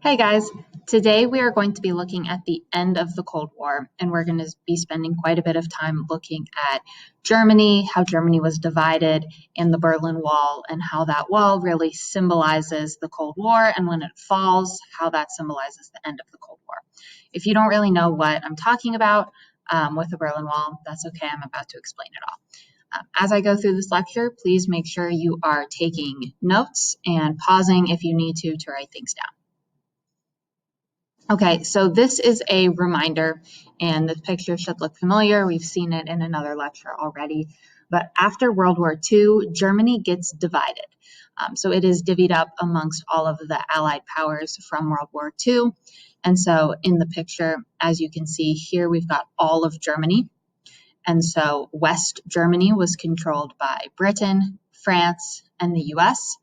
Hey guys, today we are going to be looking at the end of the Cold War, and we're going to be spending quite a bit of time looking at Germany, how Germany was divided, and the Berlin Wall, and how that wall really symbolizes the Cold War, and when it falls, how that symbolizes the end of the Cold War. If you don't really know what I'm talking about with the Berlin Wall, that's okay, I'm about to explain it all. As I go through this lecture, please make sure you are taking notes and pausing if you need to write things down. Okay, so this is a reminder, and this picture should look familiar. We've seen it in another lecture already. But after World War II, Germany gets divided. So it is divvied up amongst all of the Allied powers from World War II. And so in the picture, as you can see here, we've got all of Germany. And so West Germany was controlled by Britain, France, and the US,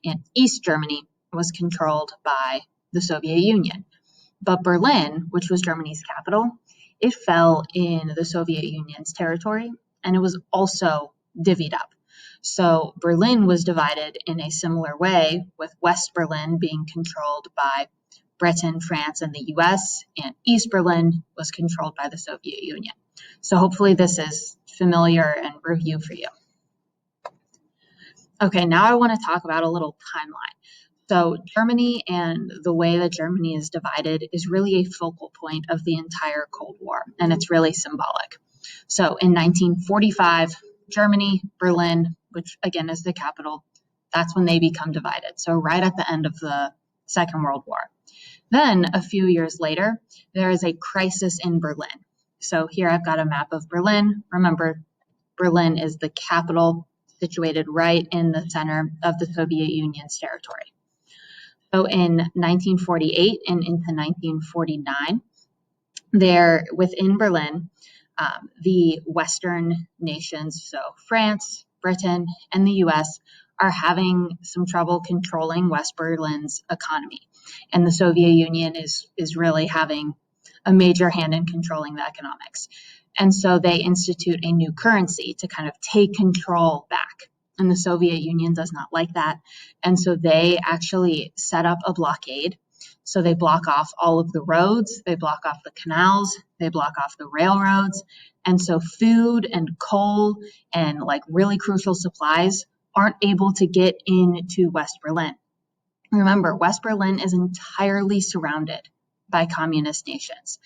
and East Germany was controlled by the Soviet Union. But Berlin, which was Germany's capital, it fell in the Soviet Union's territory, and it was also divvied up. So Berlin was divided in a similar way, with West Berlin being controlled by Britain, France, and the US, and East Berlin was controlled by the Soviet Union. So hopefully this is familiar and review for you. Okay, now I want to talk about a little timeline. So Germany and the way that Germany is divided is really a focal point of the entire Cold War, and it's really symbolic. So in 1945, Germany, Berlin, which again is the capital, that's when they become divided. So right at the end of the Second World War. Then a few years later, there is a crisis in Berlin. So here I've got a map of Berlin. Remember, Berlin is the capital situated right in the center of the Soviet Union's territory. So in 1948 and into 1949, there within Berlin, the Western nations, so France, Britain, and the US, are having some trouble controlling West Berlin's economy. And the Soviet Union is really having a major hand in controlling the economics. And so they institute a new currency to kind of take control back. And the Soviet Union does not like that. And so they actually set up a blockade. So they block off all of the roads, they block off the canals, they block off the railroads. And so food and coal and like really crucial supplies aren't able to get into West Berlin. Remember, West Berlin is entirely surrounded by communist nations.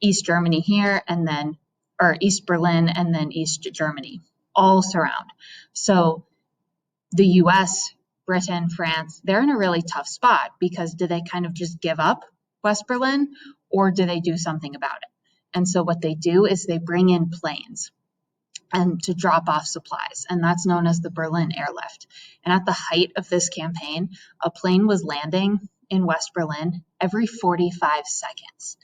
East Germany here, and then, or East Berlin, and then East Germany, all surround. So the US, Britain, France, they're in a really tough spot because do they kind of just give up West Berlin or do they do something about it? And so what they do is they bring in planes and to drop off supplies, and that's known as the Berlin Airlift. And at the height of this campaign, a plane was landing in West Berlin every 45 seconds.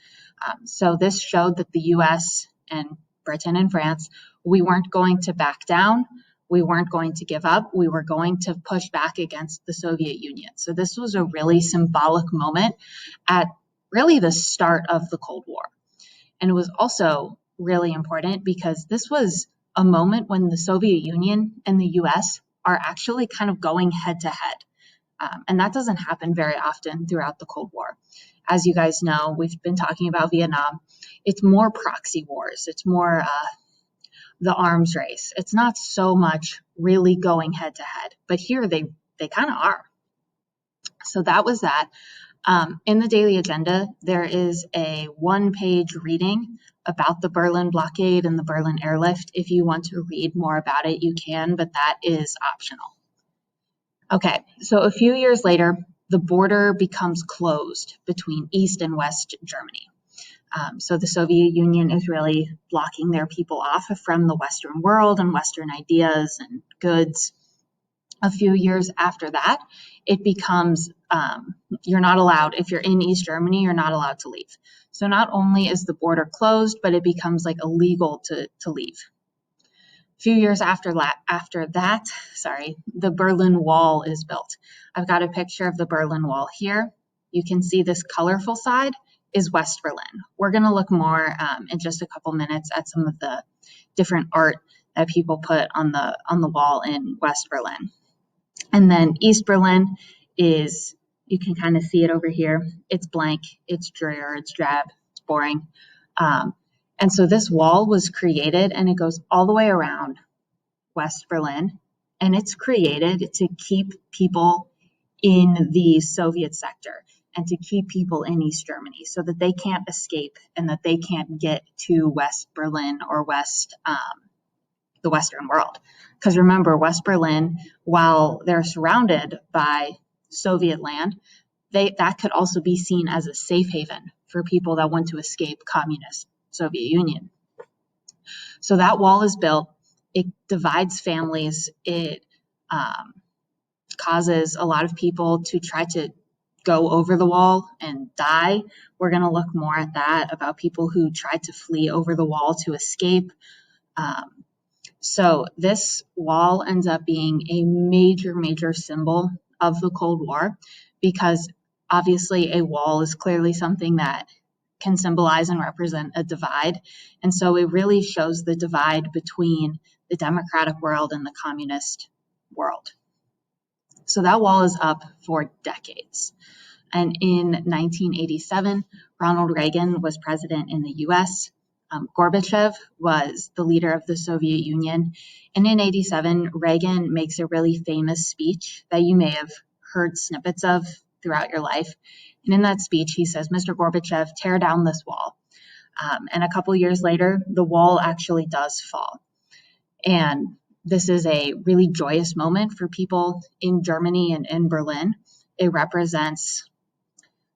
So this showed that the US and Britain and France, we weren't going to back down. We weren't going to give up. We were going to push back against the Soviet Union. So this was a really symbolic moment at really the start of the Cold War. And it was also really important because this was a moment when the Soviet Union and the US are actually kind of going head to head. And that doesn't happen very often throughout the Cold War. As you guys know, we've been talking about Vietnam. It's more proxy wars. It's more the arms race. It's not so much really going head to head, but here they kind of are. So that was that. In the daily agenda, there is a one-page reading about the Berlin blockade and the Berlin Airlift. If you want to read more about it, you can, but that is optional. Okay, so a few years later, the border becomes closed between East and West Germany. So the Soviet Union is really blocking their people off from the Western world and Western ideas and goods. A few years after that, it becomes, you're not allowed, if you're in East Germany, you're not allowed to leave. So not only is the border closed, but it becomes like illegal to leave. A few years after that, the Berlin Wall is built. I've got a picture of the Berlin Wall here. You can see this colorful side is West Berlin. We're going to look more in just a couple minutes at some of the different art that people put on the wall in West Berlin. And then East Berlin is You can kind of see it over here. It's blank, it's drear, it's drab, it's boring. And so this wall was created, and it goes all the way around West Berlin, and it's created to keep people in the Soviet sector and to keep people in East Germany so that they can't escape and that they can't get to West Berlin or the Western world. Because remember, West Berlin, while they're surrounded by Soviet land, that could also be seen as a safe haven for people that want to escape communist Soviet Union. So that wall is built. It divides families. It causes a lot of people to try to go over the wall and die. We're going to look more at that, about people who tried to flee over the wall to escape. So this wall ends up being a major symbol of the Cold War, because obviously a wall is clearly something that can symbolize and represent a divide. And so it really shows the divide between the democratic world and the communist world. So that wall is up for decades. And in 1987, Ronald Reagan was president in the US. Gorbachev was the leader of the Soviet Union. And in 87, Reagan makes a really famous speech that you may have heard snippets of throughout your life. And in that speech, he says, "Mr. Gorbachev, tear down this wall." And a couple years later, the wall actually does fall. And this is a really joyous moment for people in Germany and in Berlin. It represents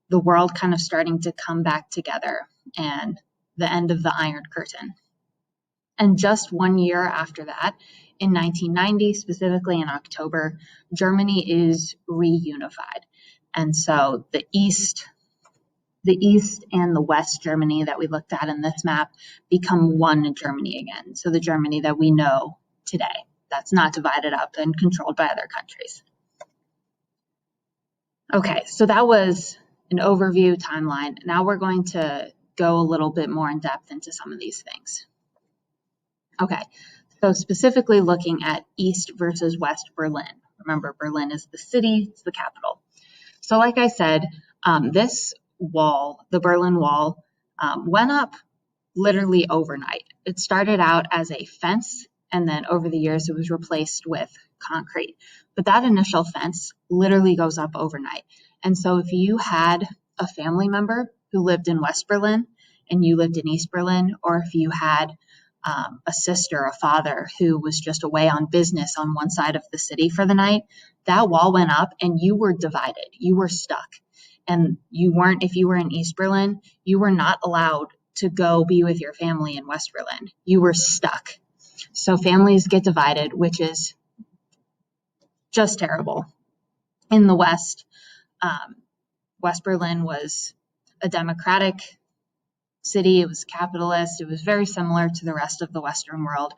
the world kind of starting to come back together and the end of the Iron Curtain. And just 1 year after that, in 1990, specifically in October, Germany is reunified. And so the East and the West Germany that we looked at in this map become one Germany again. So the Germany that we know today, that's not divided up and controlled by other countries. Okay, so that was an overview timeline. Now we're going to go a little bit more in depth into some of these things. Okay, so specifically looking at East versus West Berlin. Remember, Berlin is the city, it's the capital. So like I said, this wall, the Berlin Wall, went up literally overnight. It started out as a fence, and then over the years it was replaced with concrete. But that initial fence literally goes up overnight. And so if you had a family member who lived in West Berlin and you lived in East Berlin, or if you had a sister, a father who was just away on business on one side of the city for the night, that wall went up and you were divided. You were stuck. And if you were in East Berlin, you were not allowed to go be with your family in West Berlin. You were stuck. So families get divided, which is just terrible. In the West, West Berlin was a democratic city. It was capitalist. It was very similar to the rest of the Western world.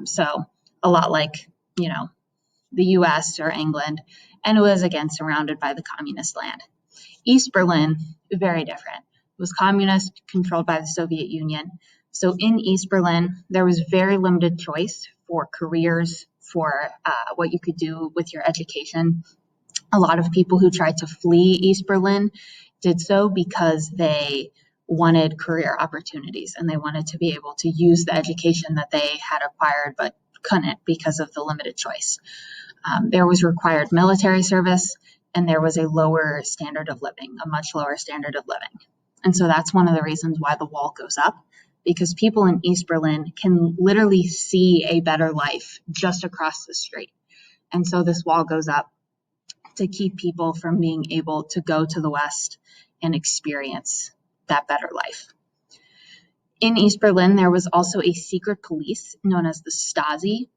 So a lot like, the US or England. And it was, again, surrounded by the communist land. East Berlin, very different. It was communist, controlled by the Soviet Union. So in East Berlin, there was very limited choice for careers, for what you could do with your education. A lot of people who tried to flee East Berlin did so because they wanted career opportunities and they wanted to be able to use the education that they had acquired but couldn't because of the limited choice. There was required military service, and there was a lower standard of living, a much lower standard of living. And so that's one of the reasons why the wall goes up, because people in East Berlin can literally see a better life just across the street. And so this wall goes up to keep people from being able to go to the West and experience that better life. In East Berlin, there was also a secret police known as the Stasi.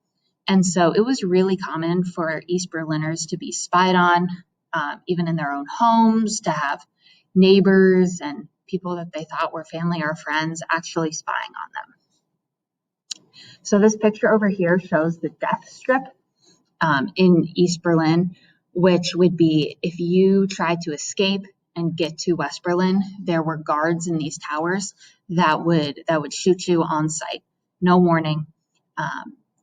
And so it was really common for East Berliners to be spied on, even in their own homes, to have neighbors and people that they thought were family or friends actually spying on them. So this picture over here shows the death strip in East Berlin, which would be if you tried to escape and get to West Berlin, there were guards in these towers that would shoot you on sight, no warning,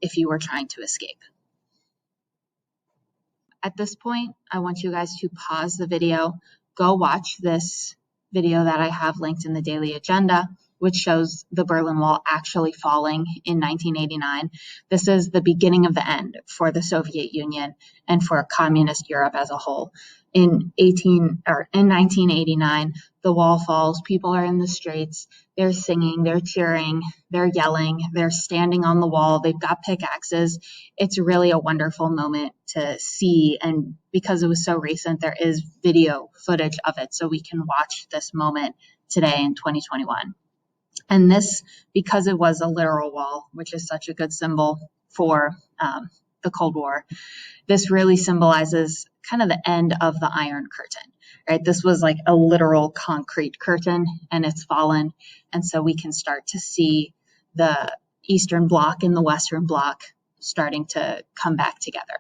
if you were trying to escape. at this point, I want you guys to pause the video, go watch this video that I have linked in the daily agenda, which shows the Berlin Wall actually falling in 1989. This is the beginning of the end for the Soviet Union and for communist Europe as a whole. In 1989, the wall falls, people are in the streets, they're singing, they're cheering, they're yelling, they're standing on the wall, they've got pickaxes. It's really a wonderful moment to see, and because it was so recent, there is video footage of it, so we can watch this moment today in 2021. And this, because it was a literal wall, which is such a good symbol for the Cold War, this really symbolizes kind of the end of the Iron Curtain, right? This was like a literal concrete curtain, and it's fallen. And so we can start to see the Eastern Bloc and the Western Bloc starting to come back together.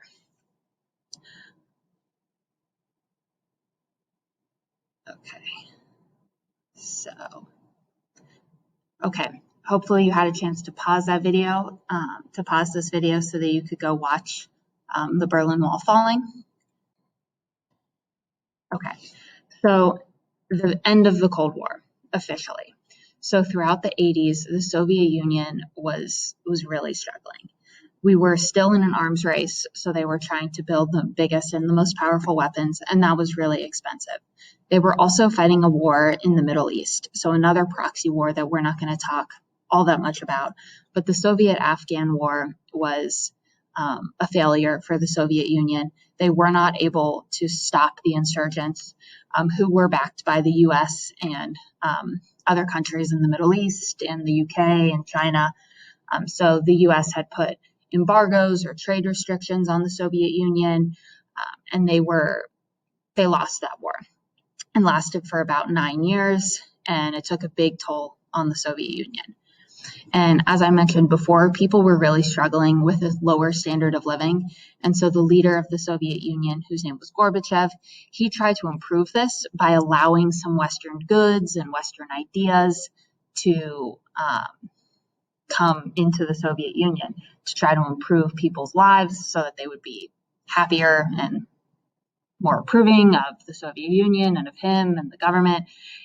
Okay, hopefully you had a chance to pause that video, to pause this video so that you could go watch the Berlin Wall falling. Okay, so the end of the Cold War, officially. So throughout the 80s, the Soviet Union was really struggling. We were still in an arms race, so they were trying to build the biggest and the most powerful weapons, and that was really expensive. They were also fighting a war in the Middle East, so another proxy war that we're not going to talk all that much about. But the Soviet-Afghan War was a failure for the Soviet Union. They were not able to stop the insurgents who were backed by the US and other countries in the Middle East and the UK and China. So the US had put embargoes or trade restrictions on the Soviet Union, and they lost that war and lasted for about 9 years, and it took a big toll on the Soviet Union. And as I mentioned before, people were really struggling with a lower standard of living. And so the leader of the Soviet Union, whose name was Gorbachev, he tried to improve this by allowing some Western goods and Western ideas to come into the Soviet Union to try to improve people's lives so that they would be happier and more approving of the Soviet Union and of him and the government.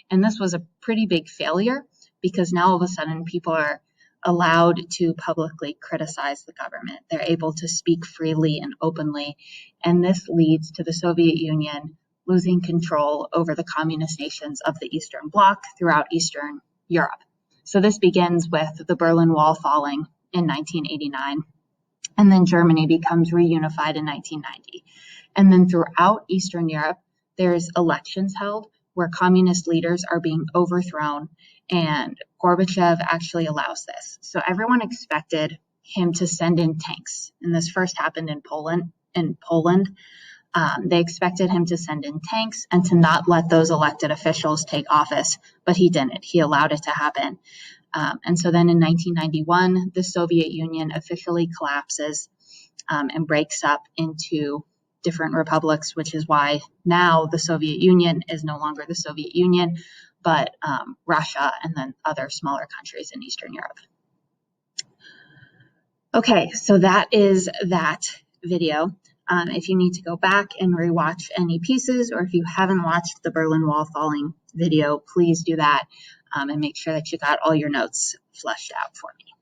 And this was a pretty big failure because now all of a sudden people are allowed to publicly criticize the government. They're able to speak freely and openly. And this leads to the Soviet Union losing control over the communist nations of the Eastern Bloc throughout Eastern Europe. So this begins with the Berlin Wall falling in 1989, and then Germany becomes reunified in 1990. And then throughout Eastern Europe, there's elections held where communist leaders are being overthrown, and Gorbachev actually allows this. So everyone expected him to send in tanks, and this first happened in Poland. They expected him to send in tanks and to not let those elected officials take office, but he didn't. He allowed it to happen. And so then in 1991, the Soviet Union officially collapses and breaks up into different republics, which is why now the Soviet Union is no longer the Soviet Union, but Russia and then other smaller countries in Eastern Europe. Okay, so that is that video. If you need to go back and rewatch any pieces, or if you haven't watched the Berlin Wall falling video, please do that and make sure that you got all your notes fleshed out for me.